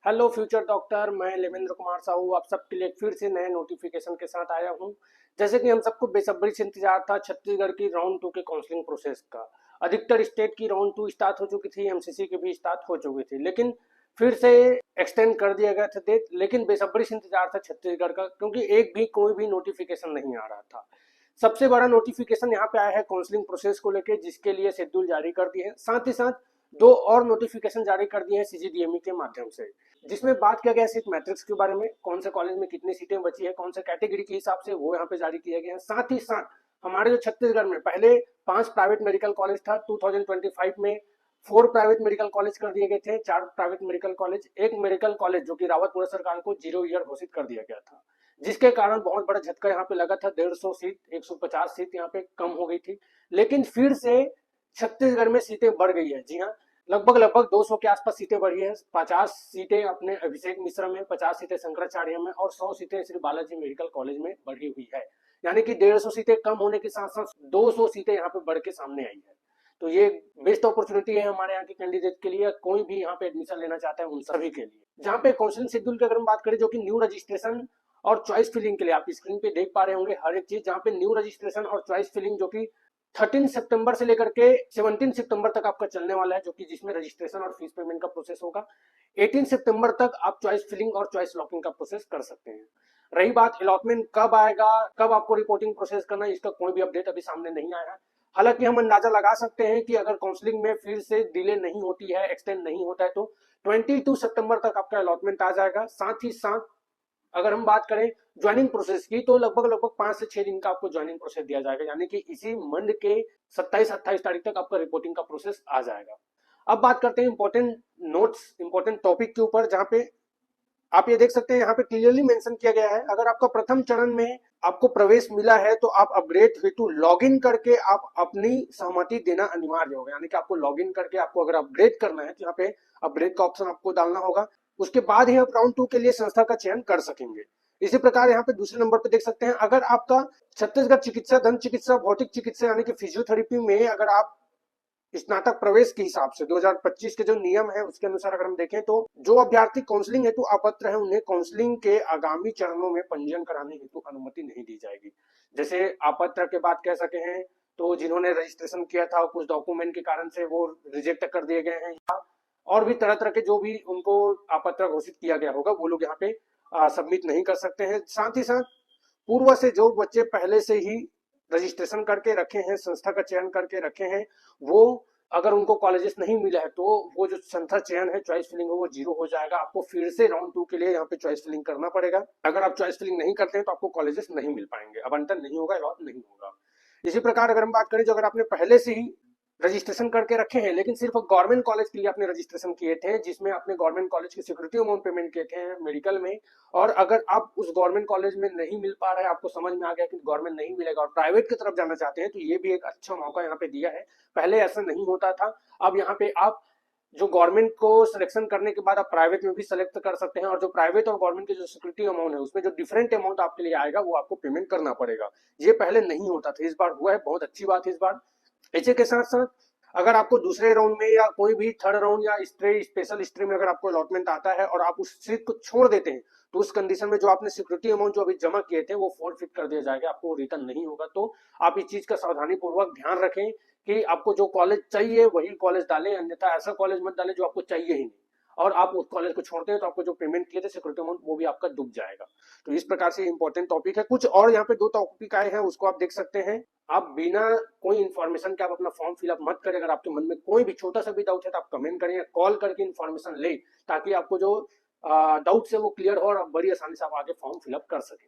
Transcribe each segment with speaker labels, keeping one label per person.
Speaker 1: Hello future doctor, मैं लेवेंद्र कुमार साहू आप सबके लिए फिर से नए नोटिफिकेशन के साथ आया हूं। जैसे कि हम सबको बेसब्री से इंतजार था छत्तीसगढ़ की राउंड 2 के काउंसलिंग प्रोसेस का। अधिकतर स्टेट की राउंड 2 स्टार्ट हो चुकी थी, एमसीसी की भी स्टार्ट हो चुकी थी, लेकिन फिर से एक्सटेंड कर दिया गया था डेट। लेकिन बेसब्री से इंतजार था छत्तीसगढ़ का, क्योंकि एक भी कोई भी नोटिफिकेशन नहीं आ रहा था। सबसे बड़ा नोटिफिकेशन यहाँ पे आया है काउंसलिंग प्रोसेस को लेकर, जिसके लिए शेड्यूल जारी कर दिए हैं। साथ ही साथ दो और नोटिफिकेशन जारी कर दिए हैं सीजीडीएमई के माध्यम से, जिसमें बात किया गया है सीट मैट्रिक्स के बारे में, कौन से कॉलेज में कितनी सीटें बची है, कौन से कैटेगरी के हिसाब से, वो यहाँ पे जारी किया गया है। साथ ही साथ हमारे जो छत्तीसगढ़ में पहले 5 प्राइवेट मेडिकल कॉलेज था, 2025 में 4 प्राइवेट मेडिकल कॉलेज कर दिए गए थे, 4 प्राइवेट मेडिकल कॉलेज, एक मेडिकल कॉलेज जो कि रावतपुर सरकार को 0 ईयर घोषित कर दिया गया था, जिसके कारण बहुत बड़ा झटका यहाँ पे लगा था। 150 सीट 150 सीट यहाँ पे कम हो गई थी। लेकिन फिर से छत्तीसगढ़ में सीटें बढ़ गई है। जी हाँ, लगभग 200 के आसपास सीटें बढ़ी है। 50 सीटें अपने अभिषेक मिश्रा में, 50 सीटें शंकराचार्य में और 100 सीटें श्री बालाजी मेडिकल कॉलेज में बढ़ी हुई है। यानी कि 150 सीटें कम होने के साथ साथ 200 सीटें यहाँ पे बढ़ के सामने आई है। तो ये बेस्ट अपॉर्चुनिटी है हमारे यहाँ के कैंडिडेट के लिए, कोई भी यहाँ पे एडमिशन लेना चाहता है उन सभी के लिए। जहाँ पे काउंसलिंग शेड्यूल की अगर हम बात करें, जो कि न्यू रजिस्ट्रेशन और चॉइस फिलिंग के लिए, आप स्क्रीन पे देख पा रहे होंगे हर एक चीज। जहाँ पे न्यू रजिस्ट्रेशन और चॉइस फिलिंग जो कि 13 सितंबर से लेकर के 17 सितंबर तक आपका चलने वाला है, जो कि जिसमें रजिस्ट्रेशन और फीस पेमेंट का प्रोसेस होगा। 18 सितंबर तक आप चॉइस फिलिंग और चॉइस लॉकिंग का प्रोसेस कर सकते हैं। रही बात अलॉटमेंट कब आएगा, कब आपको रिपोर्टिंग प्रोसेस करना है, इसका कोई भी अपडेट अभी सामने नहीं आया है। हालांकि हम अंदाजा लगा सकते हैं कि अगर काउंसलिंग में फिर से डिले नहीं होती है, एक्सटेंड नहीं होता है, तो 22 सितंबर तक आपका अलॉटमेंट आ जाएगा। साथ ही साथ अगर हम बात करें ज्वाइनिंग प्रोसेस की, तो लगभग 5 से 6 दिन का आपको ज्वाइनिंग प्रोसेस दिया जाएगा, यानी कि इसी मंथ के 27-28 तारीख तक आपका रिपोर्टिंग का प्रोसेस आ जाएगा। अब बात करते हैं इंपॉर्टेंट नोट्स, इंपॉर्टेंट टॉपिक के ऊपर, जहां पे आप ये देख सकते हैं यहाँ पे क्लियरली मेंशन किया गया है। अगर आपका प्रथम चरण में आपको प्रवेश मिला है, तो आप अपग्रेड हेतु लॉगिन करके आप अपनी सहमति देना अनिवार्य होगा। यानी कि आपको लॉगिन करके आपको अगर अपग्रेड करना है, तो यहाँ पे अपग्रेड का ऑप्शन आपको डालना होगा। उसके बाद ही आप राउंड 2 के लिए संस्था का चयन कर सकेंगे। इसी प्रकार यहाँ पे दूसरे नंबर पे देख सकते हैं, अगर आपका छत्तीसगढ़ चिकित्सा, दंत चिकित्सा, भौतिक चिकित्सा यानी कि फिजियोथेरेपी में अगर आप स्नातक प्रवेश के हिसाब से 2025 के जो नियम है उसके अनुसार अगर हम देखें, तो जो अभ्यर्थी काउंसलिंग हेतु अपात्र है, उन्हें काउंसलिंग के आगामी चरणों में पंजीयन कराने हेतु अनुमति नहीं दी जाएगी। जैसे अपात्र के बाद कह सके हैं, तो जिन्होंने रजिस्ट्रेशन किया था कुछ डॉक्यूमेंट के कारण से वो रिजेक्ट कर दिए गए हैं, या और भी तरह तरह के जो भी उनको अपात्र घोषित किया गया होगा, वो लोग यहाँ पे सबमिट नहीं कर सकते हैं। साथ ही साथ पूर्व से जो बच्चे पहले से ही रजिस्ट्रेशन करके रखे हैं, संस्था का चयन करके रखे हैं, वो अगर उनको कॉलेजेस नहीं मिला है, तो वो जो संस्था चयन है, चॉइस फिलिंग है, वो 0 हो जाएगा। आपको फिर से राउंड 2 के लिए यहाँ पे चॉइस फिलिंग करना पड़ेगा। अगर आप चॉइस फिलिंग नहीं करते हैं, तो आपको कॉलेजेस नहीं मिल पाएंगे, आवंटन नहीं होगा, अलॉट नहीं होगा। इसी प्रकार अगर हम बात करें, जो अगर आपने पहले से ही रजिस्ट्रेशन करके रखे हैं, लेकिन सिर्फ गवर्नमेंट कॉलेज के लिए आपने रजिस्ट्रेशन किए थे, जिसमें आपने गवर्नमेंट कॉलेज की सिक्योरिटी अमाउंट पेमेंट किए थे मेडिकल में, और अगर आप उस गवर्नमेंट कॉलेज में नहीं मिल पा रहा है, आपको समझ में आ गया कि गवर्नमेंट नहीं मिलेगा और प्राइवेट की तरफ जाना चाहते हैं, तो ये भी एक अच्छा मौका यहाँ पे दिया है। पहले ऐसा नहीं होता था। अब यहाँ पे आप जो गवर्नमेंट को सिलेक्शन करने के बाद आप प्राइवेट में भी सिलेक्ट कर सकते हैं, और जो प्राइवेट और गवर्नमेंट की जो सिक्योरिटी अमाउंट है, उसमें जो डिफरेंट अमाउंट आपके लिए आएगा, वो आपको पेमेंट करना पड़ेगा। ये पहले नहीं होता था, इस बार हुआ है, बहुत अच्छी बात है इस बार। इसी के साथ साथ अगर आपको दूसरे राउंड में या कोई भी थर्ड राउंड या स्पेशल स्ट्रीम में अगर आपको अलॉटमेंट आता है और आप उस सीट को छोड़ देते हैं, तो उस कंडीशन में जो आपने सिक्योरिटी अमाउंट जो अभी जमा किए थे, वो फॉरफिट कर दिया जाएगा, आपको रिटर्न नहीं होगा। तो आप इस चीज का सावधानी पूर्वक ध्यान रखें कि आपको जो कॉलेज चाहिए वही कॉलेज डालें, अन्यथा ऐसा कॉलेज मत डालें जो आपको चाहिए ही नहीं, और आप उस कॉलेज को छोड़ते हैं तो आपको जो पेमेंट किए थे सिक्योरिटी अमाउंट, वो भी आपका डूब जाएगा। तो इस प्रकार से इंपॉर्टेंट टॉपिक है। कुछ और यहाँ पे 2 टॉपिक आए हैं, उसको आप देख सकते हैं। आप बिना कोई इन्फॉर्मेशन के आप अपना फॉर्म फिलअप मत करें। अगर आपके मन में कोई भी छोटा सा भी डाउट है, तो आप कमेंट करें या कॉल करके इन्फॉर्मेशन ले, ताकि आपको जो डाउट है वो क्लियर हो और आप बड़ी आसानी से आप आगे फॉर्म फिलअप कर सकें।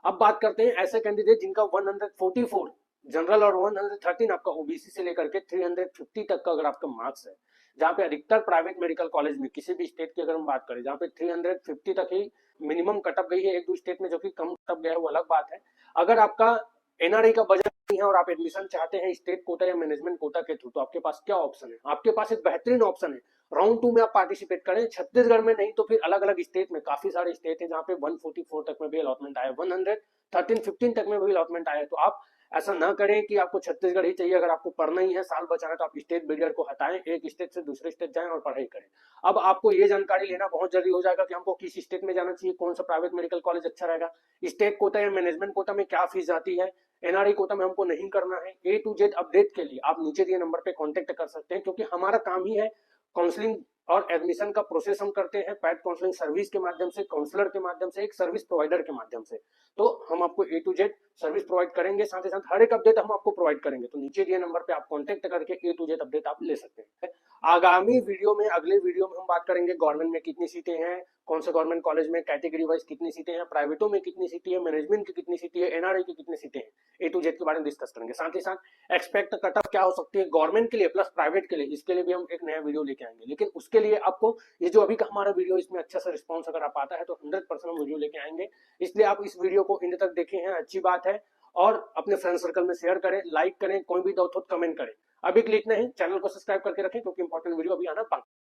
Speaker 1: अब बात करते हैं ऐसे कैंडिडेट जिनका 144 जनरल और 113 आपका ओबीसी से लेकर के 350 तक का अगर आपका मार्क्स है, जहाँ पे अधिकतर प्राइवेट मेडिकल कॉलेज में किसी भी स्टेट की अगर हम बात करें, जहाँ पे 350 तक ही मिनिमम कटअप गई है, एक दो स्टेट में जो कि कम कटअप गया है वो अलग बात है। अगर आपका एनआरआई का बजट नहीं है और आप एडमिशन चाहते हैं स्टेट कोटा या मैनेजमेंट कोटा के थ्रू, तो आपके पास क्या ऑप्शन है? आपके पास एक बेहतरीन ऑप्शन है, राउंड 2 में आप पार्टिसिपेट करें। छत्तीसगढ़ में नहीं तो फिर अलग अलग स्टेट में, काफी सारे स्टेट है जहाँ पे 144 तक में भी अलॉटमेंट आया, 113-15 तक में भी अलॉटमेंट आया, तो आप ऐसा ना करें कि आपको छत्तीसगढ़ ही चाहिए। अगर आपको पढ़ना ही है, साल बचा है, तो आप स्टेट बैरियर को हटाएं, एक स्टेट से दूसरे स्टेट जाएं और पढ़ाई करें। अब आपको ये जानकारी लेना बहुत जरूरी हो जाएगा कि हमको किस स्टेट में जाना चाहिए, कौन सा प्राइवेट मेडिकल कॉलेज अच्छा रहेगा, स्टेट कोटा या मैनेजमेंट कोटा में क्या फीस जाती है, एनआरई कोटा में हमको नहीं करना है। ए टू जेड अपडेट के लिए आप नीचे दिए नंबर पे कांटेक्ट कर सकते हैं, क्योंकि हमारा काम ही है काउंसलिंग और एडमिशन का प्रोसेस हम करते हैं पैड काउंसलिंग सर्विस के माध्यम से, काउंसलर के माध्यम से, एक सर्विस प्रोवाइडर के माध्यम से। तो हम आपको ए टू जेड सर्विस प्रोवाइड करेंगे, साथ ही साथ हर एक अपडेट हम आपको प्रोवाइड करेंगे। तो नीचे दिए नंबर पे आप कांटेक्ट करके ए टू जेड अपडेट आप ले सकते हैं। आगामी वीडियो में, अगले वीडियो में हम बात करेंगे गवर्नमेंट में कितनी सीटें हैं, कौन से गवर्नमेंट कॉलेज में कैटेगरी वाइज कितनी सीटें हैं, प्राइवेटों में कितनी सीटें हैं, मैनेजमेंट की कितनी सीटें हैं, एनआरआई की कितनी सीटें हैं, ए टू जेड के बारे में डिस्कस करेंगे। साथ ही साथ एक्सपेक्ट कट ऑफ क्या हो सकती है गवर्नमेंट के लिए प्लस प्राइवेट के लिए, इसके लिए भी हम एक नया वीडियो लेके आएंगे। लेकिन उसके लिए आपको ये जो अभी का हमारा वीडियो, इसमें अच्छा सा रिस्पॉन्स अगर आप आता है तो 100% हम वीडियो लेके आएंगे। इसलिए आप इस वीडियो को इन तक देखे हैं, अच्छी बात है। और अपने फ्रेंड सर्कल में शेयर करें, लाइक करें, कोई भी डाउट हो तो कमेंट करें। अभी के लिए इतना ही, चैनल को सब्सक्राइब करके रखें क्योंकि इंपॉर्टेंट वीडियो अभी आना बाकी।